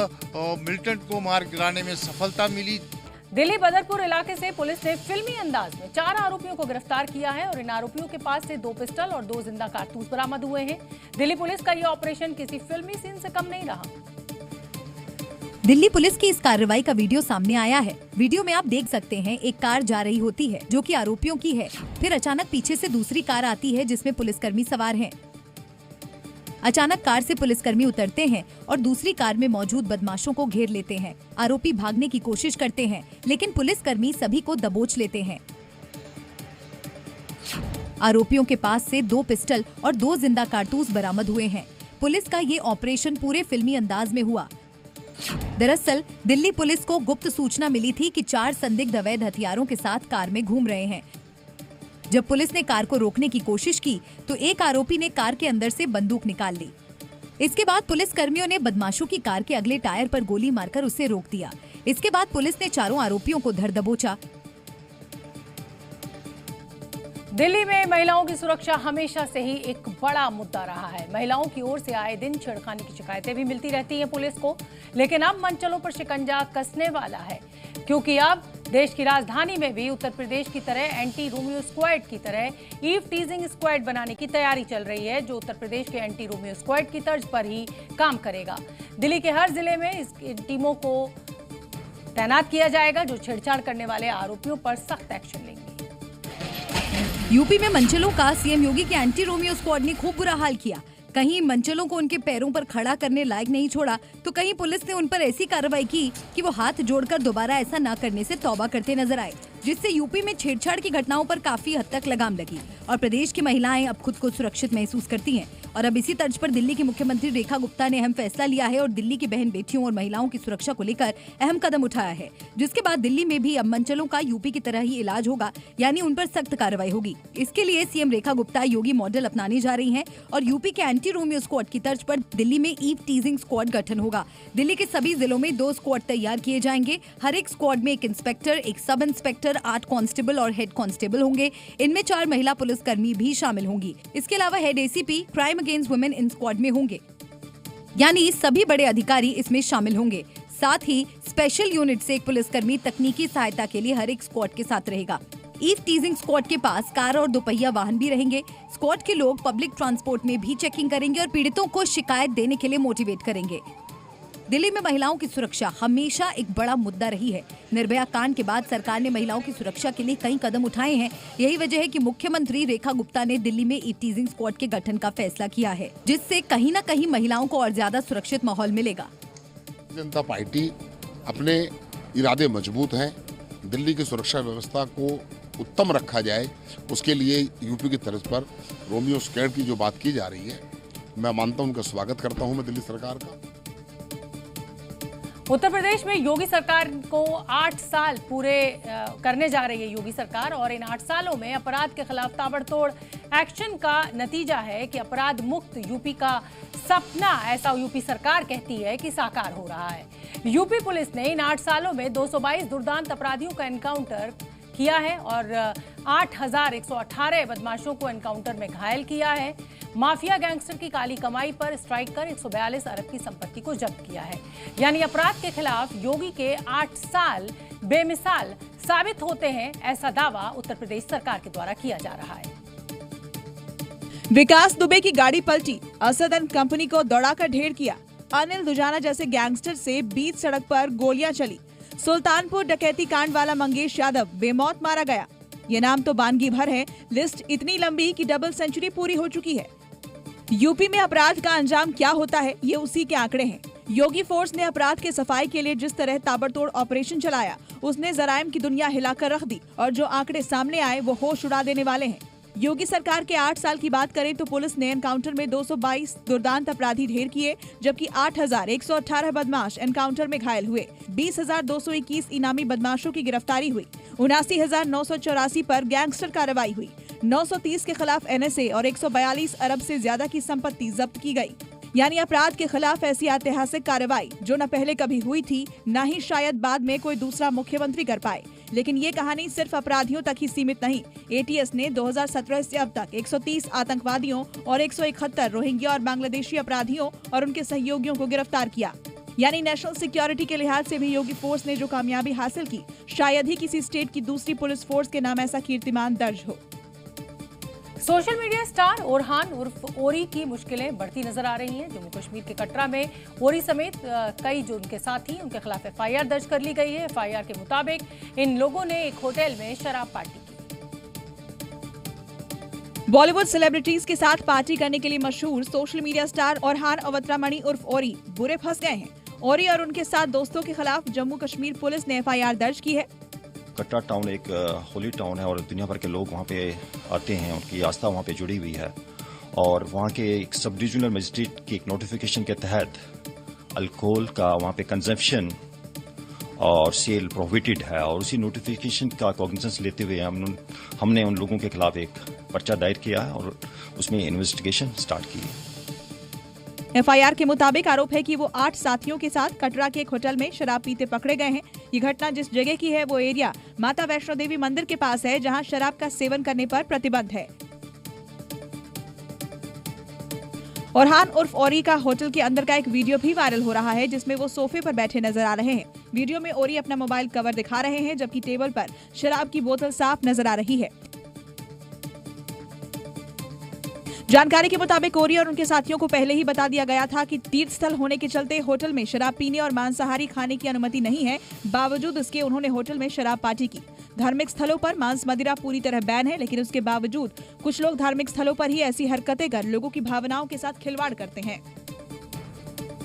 मिलिटेंट को मार गिराने में सफलता मिली। दिल्ली बदरपुर इलाके से पुलिस ने फिल्मी अंदाज में 4 आरोपियों को गिरफ्तार किया है और इन आरोपियों के पास से 2 पिस्टल और 2 जिंदा कारतूस बरामद हुए हैं। दिल्ली पुलिस का ये ऑपरेशन किसी फिल्मी सीन से कम नहीं रहा। दिल्ली पुलिस की इस कार्रवाई का वीडियो सामने आया है। वीडियो में आप देख सकते हैं एक कार जा रही होती है जो कि आरोपियों की है। फिर अचानक पीछे से दूसरी कार आती है जिसमें पुलिसकर्मी सवार हैं। अचानक कार से पुलिसकर्मी उतरते हैं और दूसरी कार में मौजूद बदमाशों को घेर लेते हैं। आरोपी भागने की कोशिश करते हैं, लेकिन पुलिसकर्मी सभी को दबोच लेते हैं। आरोपियों के पास से 2 पिस्टल और 2 जिंदा कारतूस बरामद हुए हैं। पुलिस का ये ऑपरेशन पूरे फिल्मी अंदाज में हुआ। दरअसल दिल्ली पुलिस को गुप्त सूचना मिली थी कि 4 संदिग्ध अवैध हथियारों के साथ कार में घूम रहे हैं। जब पुलिस ने कार को रोकने की कोशिश की तो एक आरोपी ने कार के अंदर से बंदूक निकाल ली। इसके बाद पुलिस कर्मियों ने बदमाशों की कार के अगले टायर पर गोली मारकर उसे रोक दिया। इसके बाद पुलिस ने चारों आरोपियों को धर दबोचा। दिल्ली में महिलाओं की सुरक्षा हमेशा से ही एक बड़ा मुद्दा रहा है। महिलाओं की ओर से आए दिन छेड़खानी की शिकायतें भी मिलती रहती हैं पुलिस को, लेकिन अब मनचलों पर शिकंजा कसने वाला है, क्योंकि अब देश की राजधानी में भी उत्तर प्रदेश की तरह एंटी रोमियो स्क्वाड की तरह ईव टीजिंग स्क्वाड बनाने की तैयारी चल रही है, जो उत्तर प्रदेश के एंटी रोमियो स्क्वाड की तर्ज पर ही काम करेगा। दिल्ली के हर जिले में इस टीमों को तैनात किया जाएगा, जो छेड़छाड़ करने वाले आरोपियों पर सख्त एक्शन लेंगे। यूपी में मंचलों का सीएम योगी के एंटी रोमियो स्क्वाड ने खूब बुरा हाल किया। कहीं मंचलों को उनके पैरों पर खड़ा करने लायक नहीं छोड़ा, तो कहीं पुलिस ने उन पर ऐसी कार्रवाई की कि वो हाथ जोड़कर दोबारा ऐसा न करने से तौबा करते नजर आए, जिससे यूपी में छेड़छाड़ की घटनाओं पर काफी हद तक लगाम लगी और प्रदेश की महिलाएं अब खुद को सुरक्षित महसूस करती हैं। और अब इसी तर्ज पर दिल्ली की मुख्यमंत्री रेखा गुप्ता ने अहम फैसला लिया है और दिल्ली की बहन बेटियों और महिलाओं की सुरक्षा को लेकर अहम कदम उठाया है, जिसके बाद दिल्ली में भी अब मंचलों का यूपी की तरह ही इलाज होगा, यानी उन पर सख्त कार्रवाई होगी। इसके लिए सीएम रेखा गुप्ता योगी मॉडल अपनाने जा रही हैं और यूपी के एंटी रोमियो स्क्वाड की तर्ज पर दिल्ली में ईव टीजिंग स्क्वाड गठन होगा। दिल्ली के सभी जिलों में 2 स्क्वाड तैयार किए जाएंगे। हर एक स्क्वाड में एक इंस्पेक्टर, एक सब इंस्पेक्टर, 8 कांस्टेबल और हेड कांस्टेबल होंगे। इनमें 4 महिला पुलिसकर्मी भी शामिल होंगी। इसके अलावा head ACP crime against women in squad में होंगे, यानी सभी बड़े अधिकारी इसमें शामिल होंगे। साथ ही स्पेशल यूनिट से एक पुलिसकर्मी तकनीकी सहायता के लिए हर एक स्क्वाड के साथ रहेगा। ईव टीजिंग स्क्वाड के पास कार और दोपहिया वाहन भी रहेंगे। स्क्वाड के लोग पब्लिक ट्रांसपोर्ट में भी चेकिंग करेंगे और पीड़ितों को शिकायत देने के लिए मोटिवेट करेंगे। दिल्ली में महिलाओं की सुरक्षा हमेशा एक बड़ा मुद्दा रही है। निर्भया कांड के बाद सरकार ने महिलाओं की सुरक्षा के लिए कई कदम उठाए हैं। यही वजह है कि मुख्यमंत्री रेखा गुप्ता ने दिल्ली में ईव टीजिंग स्क्वाड के गठन का फैसला किया है, जिससे कहीं न कहीं महिलाओं को और ज्यादा सुरक्षित माहौल मिलेगा। जनता पार्टी अपने इरादे मजबूत हैं। दिल्ली की सुरक्षा व्यवस्था को उत्तम रखा जाए, उसके लिए यूपी की तर्ज पर रोमियो स्क्वाड की जो बात की जा रही है, मैं मानता हूं, उनका स्वागत करता हूं मैं दिल्ली सरकार का। उत्तर प्रदेश में योगी सरकार को 8 साल पूरे करने जा रही है योगी सरकार, और इन 8 सालों में अपराध के खिलाफ ताबड़तोड़ एक्शन का नतीजा है कि अपराध मुक्त यूपी का सपना, ऐसा यूपी सरकार कहती है, कि साकार हो रहा है। यूपी पुलिस ने इन 8 सालों में 222 दुर्दांत अपराधियों का एनकाउंटर किया है और 8,118 बदमाशों को एनकाउंटर में घायल किया है। माफिया गैंगस्टर की काली कमाई पर स्ट्राइक कर 142 अरब की संपत्ति को जब्त किया है। यानी अपराध के खिलाफ योगी के 8 साल बेमिसाल साबित होते हैं, ऐसा दावा उत्तर प्रदेश सरकार के द्वारा किया जा रहा है। विकास दुबे की गाड़ी पलटी, असद एंड कंपनी को दौड़ाकर ढेर किया। अनिल दुजाना जैसे गैंगस्टर से बीच सड़क पर गोलियां चली। सुल्तानपुर डकैती कांड वाला मंगेश यादव बेमौत मारा गया। ये नाम तो बानगी भर है, लिस्ट इतनी लंबी कि डबल सेंचुरी पूरी हो चुकी है। यूपी में अपराध का अंजाम क्या होता है, ये उसी के आंकड़े हैं। योगी फोर्स ने अपराध के सफाई के लिए जिस तरह ताबड़तोड़ ऑपरेशन चलाया, उसने जराइम की दुनिया हिलाकर रख दी और जो आंकड़े सामने आए वो होश उड़ा देने वाले हैं। योगी सरकार के 8 साल की बात करें तो पुलिस ने एनकाउंटर में 222 दुर्दांत अपराधी ढेर किए, जबकि 8,118 बदमाश एनकाउंटर में घायल हुए। 20,221 इनामी बदमाशों की गिरफ्तारी हुई। 79,984 पर गैंगस्टर कार्रवाई हुई। 930 के खिलाफ NSA और 142 अरब से ज्यादा की संपत्ति जब्त की गई। यानी अपराध के खिलाफ ऐसी ऐतिहासिक कार्रवाई जो न पहले कभी हुई थी, न ही शायद बाद में कोई दूसरा मुख्यमंत्री कर पाए। लेकिन ये कहानी सिर्फ अपराधियों तक ही सीमित नहीं। ATS ने 2017 से अब तक 130 आतंकवादियों और 171 रोहिंग्या और बांग्लादेशी अपराधियों और उनके सहयोगियों को गिरफ्तार किया। यानी नेशनल सिक्योरिटी के लिहाज से भी योगी फोर्स ने जो कामयाबी हासिल की, शायद ही किसी स्टेट की दूसरी पुलिस फोर्स के नाम ऐसा कीर्तिमान दर्ज हो। सोशल मीडिया स्टार ओरहान उर्फ ओरी की मुश्किलें बढ़ती नजर आ रही हैं। जम्मू कश्मीर के कटरा में ओरी समेत कई जो उनके साथी, उनके खिलाफ FIR दर्ज कर ली गई है। FIR के मुताबिक इन लोगों ने एक होटल में शराब पार्टी की। बॉलीवुड सेलिब्रिटीज के साथ पार्टी करने के लिए मशहूर social media star Orhan Awatramani उर्फ ओरी बुरे फंस गए हैं। ओरी और उनके साथ दोस्तों के खिलाफ जम्मू कश्मीर पुलिस ने FIR दर्ज की है। कटरा टाउन एक होली टाउन है और दुनिया भर के लोग वहाँ पे आते हैं, उनकी आस्था वहाँ पे जुड़ी हुई है। और वहाँ के एक सब डिविजनल मजिस्ट्रेट की एक नोटिफिकेशन के तहत अल्कोहल का वहाँ पे कंजम्पशन और सेल प्रोहिबिटेड है, और उसी नोटिफिकेशन का कॉग्निजेंस लेते हुए हमने उन लोगों के खिलाफ एक पर्चा दायर किया है और उसमें इन्वेस्टिगेशन स्टार्ट की है। एफआईआर के मुताबिक आरोप है कि वो 8 साथियों के साथ कटरा के एक होटल में शराब पीते पकड़े गए हैं। ये घटना जिस जगह की है वो एरिया माता वैष्णो देवी मंदिर के पास है, जहां शराब का सेवन करने पर प्रतिबंध है। औरहान उर्फ औरी का होटल के अंदर का एक वीडियो भी वायरल हो रहा है, जिसमें वो सोफे पर बैठे नजर आ रहे हैं। वीडियो में औरी अपना मोबाइल कवर दिखा रहे हैं, जबकि टेबल पर शराब की बोतल साफ नजर आ रही है। जानकारी के मुताबिक औरी और उनके साथियों को पहले ही बता दिया गया था कि तीर्थ स्थल होने के चलते होटल में शराब पीने और मांसाहारी खाने की अनुमति नहीं है। बावजूद इसके उन्होंने होटल में शराब पार्टी की। धार्मिक स्थलों पर मांस मदिरा पूरी तरह बैन है, लेकिन उसके बावजूद कुछ लोग धार्मिक स्थलों पर ही ऐसी हरकतें कर लोगों की भावनाओं के साथ खिलवाड़ करते हैं।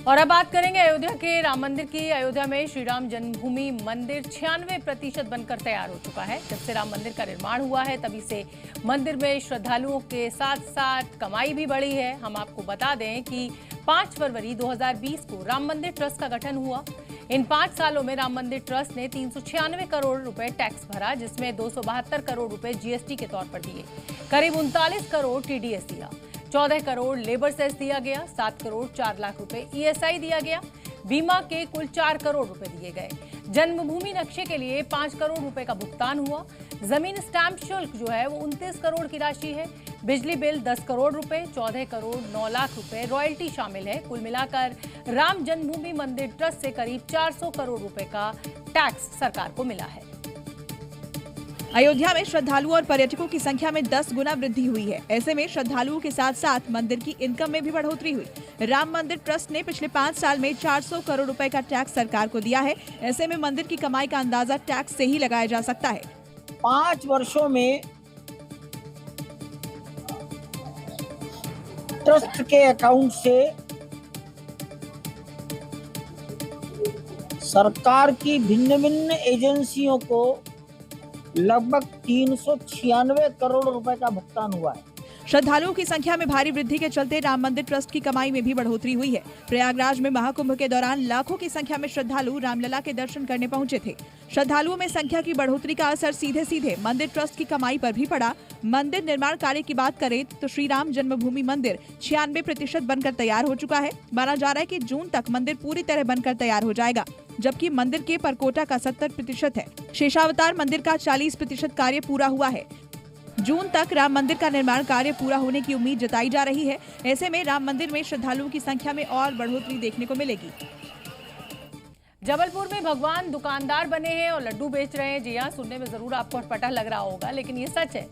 और अब बात करेंगे अयोध्या के राम मंदिर की। अयोध्या में श्री राम जन्मभूमि मंदिर 96% बनकर तैयार हो चुका है। जब से राम मंदिर का निर्माण हुआ है तभी से मंदिर में श्रद्धालुओं के साथ साथ कमाई भी बढ़ी है। हम आपको बता दें कि 5 फरवरी 2020 को राम मंदिर ट्रस्ट का गठन हुआ। इन 5 सालों में राम मंदिर ट्रस्ट ने 396 करोड़ रुपए टैक्स भरा, जिसमें 272 करोड़ रुपए जीएसटी के तौर पर दिए, करीब 39 करोड़ टीडीएस दिया, 14 करोड़ लेबर सेस दिया गया, 7 करोड़ 4 लाख रुपए ईएसआई दिया गया, बीमा के कुल 4 करोड़ रुपए दिए गए। जन्मभूमि नक्शे के लिए 5 करोड़ रुपए का भुगतान हुआ। जमीन स्टैंप शुल्क जो है वो 29 करोड़ की राशि है। बिजली बिल 10 करोड़ रुपए, 14 करोड़ 9 लाख रुपए रॉयल्टी शामिल है। कुल मिलाकर राम जन्मभूमि मंदिर ट्रस्ट से करीब 400 करोड़ रुपए का टैक्स सरकार को मिला है। अयोध्या में श्रद्धालुओं और पर्यटकों की संख्या में 10 गुना वृद्धि हुई है। ऐसे में श्रद्धालुओं के साथ साथ मंदिर की इनकम में भी बढ़ोतरी हुई। राम मंदिर ट्रस्ट ने पिछले 5 साल में 400 करोड़ रुपए का टैक्स सरकार को दिया है। ऐसे में मंदिर की कमाई का अंदाजा टैक्स से ही लगाया जा सकता है। 5 वर्षों में ट्रस्ट के अकाउंट से सरकार की भिन्न भिन्न एजेंसियों को लगभग 396 करोड़ रुपए का भुगतान हुआ है। श्रद्धालुओं की संख्या में भारी वृद्धि के चलते राम मंदिर ट्रस्ट की कमाई में भी बढ़ोतरी हुई है। प्रयागराज में महाकुंभ के दौरान लाखों की संख्या में श्रद्धालु रामलला के दर्शन करने पहुंचे थे। श्रद्धालुओं में संख्या की बढ़ोतरी का असर सीधे सीधे मंदिर ट्रस्ट की कमाई पर भी पड़ा। मंदिर निर्माण कार्य की बात करें तो श्री राम जन्मभूमि मंदिर 96% बनकर तैयार हो चुका है। माना जा रहा है कि जून तक मंदिर पूरी तरह बनकर तैयार हो जाएगा, जबकि मंदिर के परकोटा का 70% है। शेषावतार मंदिर का 40% कार्य पूरा हुआ है। जून तक राम मंदिर का निर्माण कार्य पूरा होने की उम्मीद जताई जा रही है। ऐसे में राम मंदिर में श्रद्धालुओं की संख्या में और बढ़ोतरी देखने को मिलेगी। जबलपुर में भगवान दुकानदार बने हैं और लड्डू बेच रहे हैं। जी हाँ, सुनने में जरूर आपको अटपटा लग रहा होगा, लेकिन ये सच है।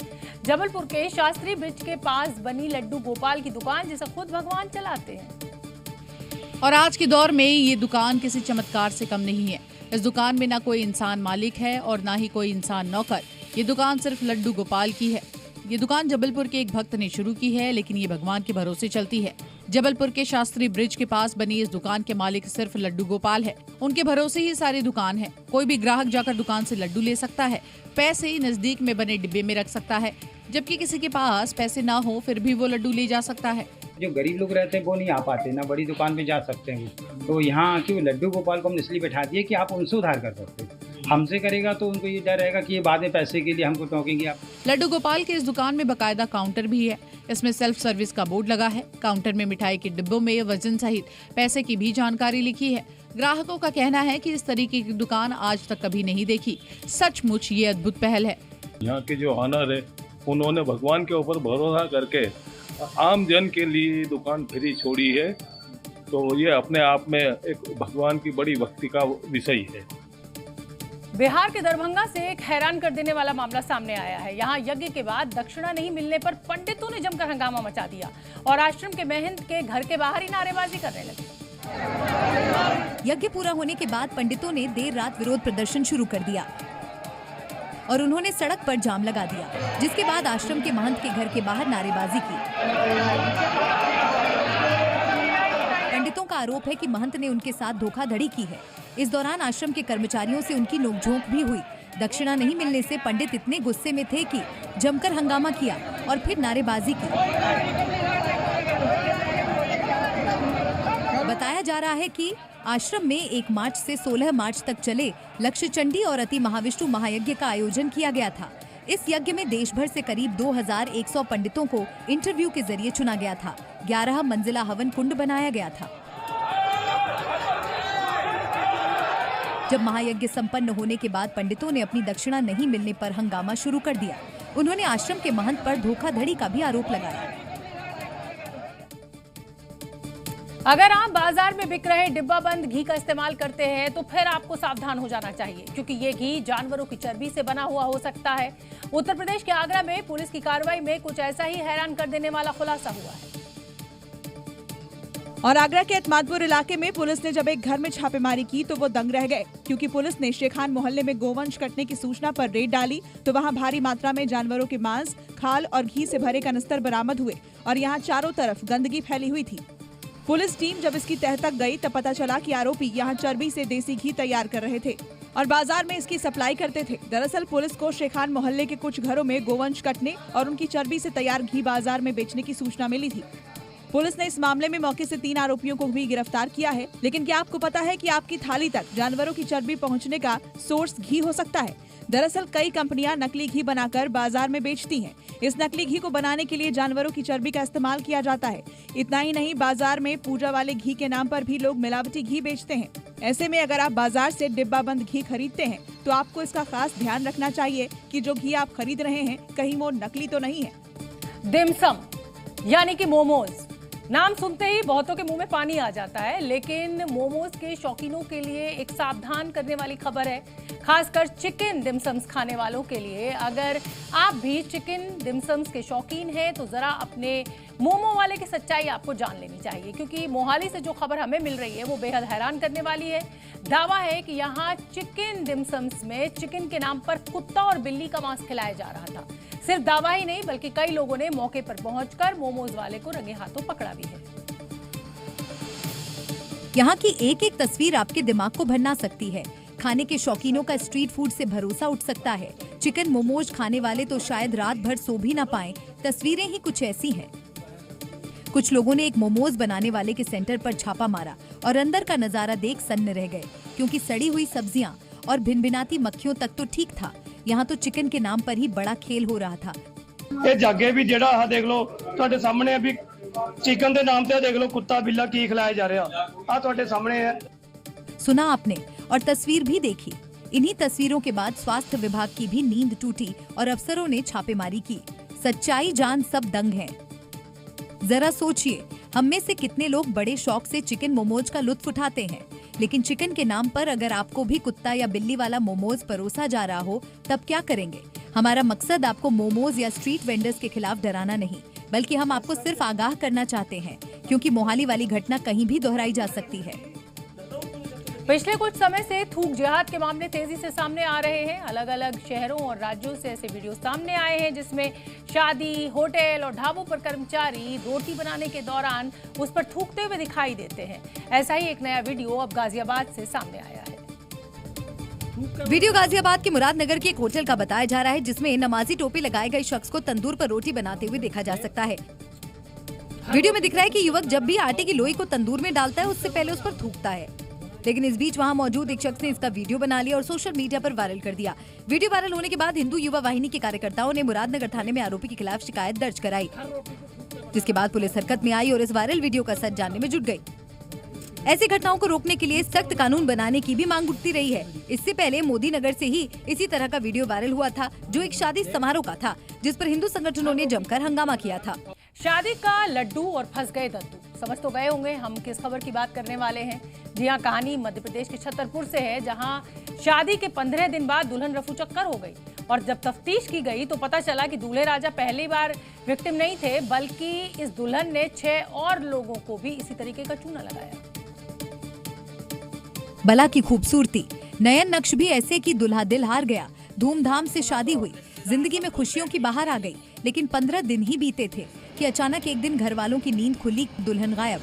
जबलपुर के शास्त्री ब्रिज के पास बनी लड्डू गोपाल की दुकान, जिसे खुद भगवान चलाते हैं। और आज के दौर में ये दुकान किसी चमत्कार से कम नहीं है। इस दुकान में ना कोई इंसान मालिक है और ना ही कोई इंसान नौकर। ये दुकान सिर्फ लड्डू गोपाल की है। ये दुकान जबलपुर के एक भक्त ने शुरू की है, लेकिन ये भगवान के भरोसे चलती है। जबलपुर के शास्त्री ब्रिज के पास बनी इस दुकान के मालिक सिर्फ लड्डू गोपाल है। उनके भरोसे ही सारी दुकान है। कोई भी ग्राहक जाकर दुकान से लड्डू ले सकता है, पैसे नजदीक में बने डिब्बे में रख सकता है, जबकि किसी के पास पैसे ना हो फिर भी वो लड्डू ले जा सकता है। जो गरीब लोग रहते हैं वो नहीं आ पाते, ना बड़ी दुकान पे जा सकते हैं, तो यहाँ आके लड्डू गोपाल को हमने इसलिए बैठा दिए कि आप उनसे उधार कर सकते हैं। हमसे करेगा तो उनको ये डर रहेगा कि ये बाद में पैसे के लिए हमको टोकेंगे आप। लड्डू गोपाल के इस दुकान में बकायदा काउंटर भी है। इसमें सेल्फ सर्विस का बोर्ड लगा है। काउंटर में मिठाई के डिब्बों में वजन सहित पैसे की भी जानकारी लिखी है। ग्राहकों का कहना है कि इस तरीके की दुकान आज तक कभी नहीं देखी। सचमुच ये अद्भुत पहल है। यहाँ के जो ऑनर है उन्होंने भगवान के ऊपर भरोसा करके आम जन के लिए दुकान फ्री छोड़ी है, तो ये अपने आप में एक भगवान की बड़ी भक्ति का विषय है। बिहार के दरभंगा से एक हैरान कर देने वाला मामला सामने आया है। यहाँ यज्ञ के बाद दक्षिणा नहीं मिलने पर पंडितों ने जमकर हंगामा मचा दिया और आश्रम के महंत के घर के बाहर ही नारेबाजी करने लगे। यज्ञ पूरा होने के बाद पंडितों ने देर रात विरोध प्रदर्शन शुरू कर दिया और उन्होंने सड़क पर जाम लगा दिया, जिसके बाद आश्रम के महंत के घर के बाहर नारेबाजी की। पंडितों का आरोप है कि महंत ने उनके साथ धोखाधड़ी की है। इस दौरान आश्रम के कर्मचारियों से उनकी नोकझोंक भी हुई। दक्षिणा नहीं मिलने से पंडित इतने गुस्से में थे कि जमकर हंगामा किया और फिर नारेबाजी की। बताया जा रहा है कि आश्रम में 1 मार्च से 16 मार्च तक चले लक्ष्य चंडी और अति महाविष्णु महायज्ञ का आयोजन किया गया था। इस यज्ञ में देश भर से करीब 2100 पंडितों को इंटरव्यू के जरिए चुना गया था। 11 मंजिला हवन कुंड बनाया गया था। जब महायज्ञ संपन्न होने के बाद पंडितों ने अपनी दक्षिणा नहीं मिलने पर हंगामा शुरू कर दिया। उन्होंने आश्रम के महंत पर धोखाधड़ी का भी आरोप लगाया। अगर आप बाजार में बिक रहे डिब्बा बंद घी का इस्तेमाल करते हैं तो फिर आपको सावधान हो जाना चाहिए, क्योंकि ये घी जानवरों की चर्बी से बना हुआ हो सकता है। उत्तर प्रदेश के आगरा में पुलिस की कार्रवाई में कुछ ऐसा ही हैरान कर देने वाला खुलासा हुआ है। और आगरा के एतमादपुर इलाके में पुलिस ने जब एक घर में छापेमारी की तो वो दंग रह गए, क्योंकि पुलिस ने शेखान मोहल्ले में गोवंश कटने की सूचना पर रेड डाली तो वहां भारी मात्रा में जानवरों के मांस, खाल और घी से भरे कनस्तर बरामद हुए और यहां चारों तरफ गंदगी फैली हुई थी। पुलिस टीम जब इसकी तह तक गई तब पता चला कि आरोपी यहां चर्बी से देसी घी तैयार कर रहे थे और बाजार में इसकी सप्लाई करते थे। दरअसल पुलिस को शेखान मोहल्ले के कुछ घरों में गोवंश कटने और उनकी चर्बी से तैयार घी बाजार में बेचने की सूचना मिली थी। पुलिस ने इस मामले में मौके से 3 आरोपियों को भी गिरफ्तार किया है। लेकिन क्या आपको पता है कि आपकी थाली तक जानवरों की चर्बी पहुंचने का सोर्स घी हो सकता है? दरअसल कई कंपनियां नकली घी बनाकर बाजार में बेचती हैं। इस नकली घी को बनाने के लिए जानवरों की चर्बी का इस्तेमाल किया जाता है। इतना ही नहीं, बाजार में पूजा वाले घी के नाम पर भी लोग मिलावटी घी बेचते हैं। ऐसे में अगर आप बाजार से डिब्बा बंद घी खरीदते हैं तो आपको इसका खास ध्यान रखना चाहिए कि जो घी आप खरीद रहे हैं कहीं वो नकली तो नहीं है। डिमसम यानी कि मोमोज, नाम सुनते ही बहुतों के मुंह में पानी आ जाता है, लेकिन मोमोज के शौकीनों के लिए एक सावधान करने वाली खबर है, खासकर चिकन डिमसम्स खाने वालों के लिए। अगर आप भी चिकन डिमसम्स के शौकीन हैं तो जरा अपने मोमो वाले की सच्चाई आपको जान लेनी चाहिए, क्योंकि मोहाली से जो खबर हमें मिल रही है वो बेहद हैरान करने वाली है। दावा है कि यहाँ चिकन डिमसम्स में चिकन के नाम पर कुत्ता और बिल्ली का मांस खिलाया जा रहा था। सिर्फ दावा ही नहीं, बल्कि कई लोगों ने मौके पर पहुंचकर मोमोज वाले को रंगे हाथों पकड़ा भी है। यहाँ की एक एक तस्वीर आपके दिमाग को भरना सकती है। खाने के शौकीनों का स्ट्रीट फूड से भरोसा उठ सकता है। चिकन मोमोज खाने वाले तो शायद रात भर सो भी ना पाएं। तस्वीरें ही कुछ ऐसी हैं। कुछ लोगों ने एक मोमोज बनाने वाले के सेंटर पर छापा मारा और अंदर का नजारा देख सन्न रह गए, क्योंकि सड़ी हुई सब्जियां और भिनभिनाती मक्खियों तक तो ठीक था, यहाँ तो चिकन के नाम पर ही बड़ा खेल हो रहा था। ये जागे भी जेड़ा आ देख लो ਤੁਹਾਡੇ सामने अभी चिकन के नाम पे देख लो कुत्ता बिल्ला की खिलाया जा रहा आ ਤੁਹਾਡੇ सामने है। सुना आपने और तस्वीर भी देखी। इन्हीं तस्वीरों के बाद स्वास्थ्य विभाग की भी नींद टूटी और अफसरों ने छापेमारी की। सच्चाई जान सब दंग हैं। जरा सोचिए, हम में से कितने लोग बड़े शौक से चिकन मोमोज का लुत्फ उठाते हैं, लेकिन चिकन के नाम पर अगर आपको भी कुत्ता या बिल्ली वाला मोमोज परोसा जा रहा हो तब क्या करेंगे? हमारा मकसद आपको मोमोज या स्ट्रीट वेंडर्स के खिलाफ डराना नहीं, बल्कि हम आपको सिर्फ आगाह करना चाहते हैं, क्योंकि मोहाली वाली घटना कहीं भी दोहराई जा सकती है। पिछले कुछ समय से थूक जिहाद के मामले तेजी से सामने आ रहे हैं। अलग अलग शहरों और राज्यों से ऐसे वीडियो सामने आए हैं जिसमें शादी, होटल और ढाबों पर कर्मचारी रोटी बनाने के दौरान उस पर थूकते हुए दिखाई देते हैं। ऐसा ही एक नया वीडियो अब गाजियाबाद से सामने आया है। वीडियो गाजियाबाद के मुरादनगर के एक होटल का बताया जा रहा है, जिसमें नमाजी टोपी लगाए गए शख्स को तंदूर पर रोटी बनाते हुए देखा जा सकता है। वीडियो में दिख रहा है कि युवक जब भी आटे की लोई को तंदूर में डालता है उससे पहले उस पर थूकता है। लेकिन इस बीच वहां मौजूद एक शख्स ने इसका वीडियो बना लिया और सोशल मीडिया पर वायरल कर दिया। वीडियो वायरल होने के बाद हिंदू युवा वाहिनी के कार्यकर्ताओं ने मुरादनगर थाने में आरोपी के खिलाफ शिकायत दर्ज कराई, जिसके बाद पुलिस हरकत में आई और इस वायरल वीडियो का सच जानने में जुट गई। ऐसी घटनाओं को रोकने के लिए सख्त कानून बनाने की भी मांग उठती रही है। इससे पहले मोदी नगर से ही इसी तरह का वीडियो वायरल हुआ था, जो एक शादी समारोह का था, जिस पर हिंदू संगठनों ने जमकर हंगामा किया था। शादी का लड्डू और फंस गए दद्दू, समझ तो गए होंगे हम किस खबर की बात करने वाले हैं। जी हाँ, कहानी मध्य प्रदेश के छतरपुर से है, जहां शादी के 15 दिन बाद दुल्हन रफू चक्कर हो गई और जब तफ्तीश की गई तो पता चला कि दूल्हे राजा पहली बार विक्टिम नहीं थे, बल्कि इस दुल्हन ने 6 और लोगों को भी इसी तरीके का चूना लगाया। बला की खूबसूरती, नयन नक्श भी ऐसे कि दुल्हा दिल हार गया। धूमधाम से शादी हुई, जिंदगी में खुशियों की बहार आ गई, लेकिन 15 दिन ही बीते थे कि अचानक एक दिन घर वालों की नींद खुली, दुल्हन गायब।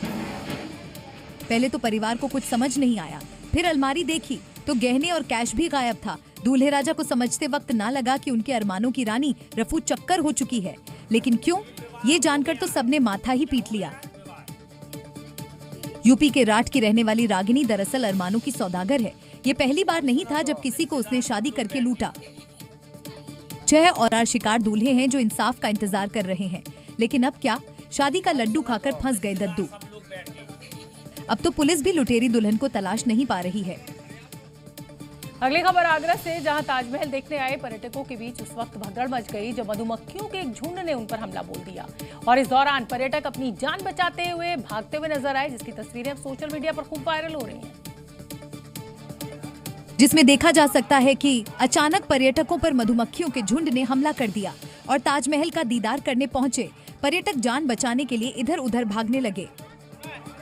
पहले तो परिवार को कुछ समझ नहीं आया, फिर अलमारी देखी तो गहने और कैश भी गायब था। दूल्हे राजा को समझते वक्त ना लगा कि उनके अरमानों की रानी रफू चक्कर हो चुकी है, लेकिन क्यों, ये जानकर तो सबने माथा ही पीट लिया। यूपी के राठ की रहने वाली रागिनी दरअसल अरमानों की सौदागर है। ये पहली बार नहीं था जब किसी को उसने शादी करके लूटा। 6 और शिकार दूल्हे हैं जो इंसाफ का इंतजार कर रहे हैं, लेकिन अब क्या, शादी का लड्डू खाकर फंस गए दद्दू। अब तो पुलिस भी लुटेरी दुल्हन को तलाश नहीं पा रही है। अगली खबर आगरा से, जहां ताजमहल देखने आए पर्यटकों के बीच उस वक्त भगदड़ मच गई जब मधुमक्खियों के एक झुंड ने उन पर हमला बोल दिया और इस दौरान पर्यटक अपनी जान बचाते हुए भागते हुए नजर आए, जिसकी तस्वीरें अब सोशल मीडिया पर खूब वायरल हो रही हैं, जिसमें देखा जा सकता है कि अचानक पर्यटकों पर मधुमक्खियों के झुंड ने हमला कर दिया और ताजमहल का दीदार करने पहुंचे पर्यटक जान बचाने के लिए इधर उधर भागने लगे।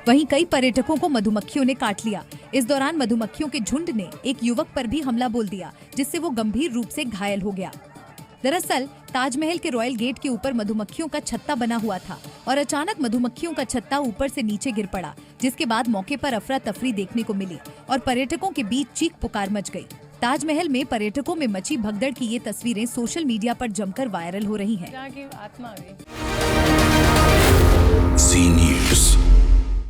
वहीं कई पर्यटकों को मधुमक्खियों ने काट लिया। इस दौरान मधुमक्खियों के झुंड ने एक युवक पर भी हमला बोल दिया, जिससे वो गंभीर रूप से घायल हो गया। दरअसल ताजमहल के रॉयल गेट के ऊपर मधुमक्खियों का छत्ता बना हुआ था और अचानक मधुमक्खियों का छत्ता ऊपर से नीचे गिर पड़ा, जिसके बाद मौके पर अफरा तफरी देखने को मिली और पर्यटकों के बीच चीख पुकार मच गई। ताजमहल में पर्यटकों में मची भगदड़ की ये तस्वीरें सोशल मीडिया पर जमकर वायरल हो रही हैं। जहाँ की आत्मा आ गई। सी न्यूज़।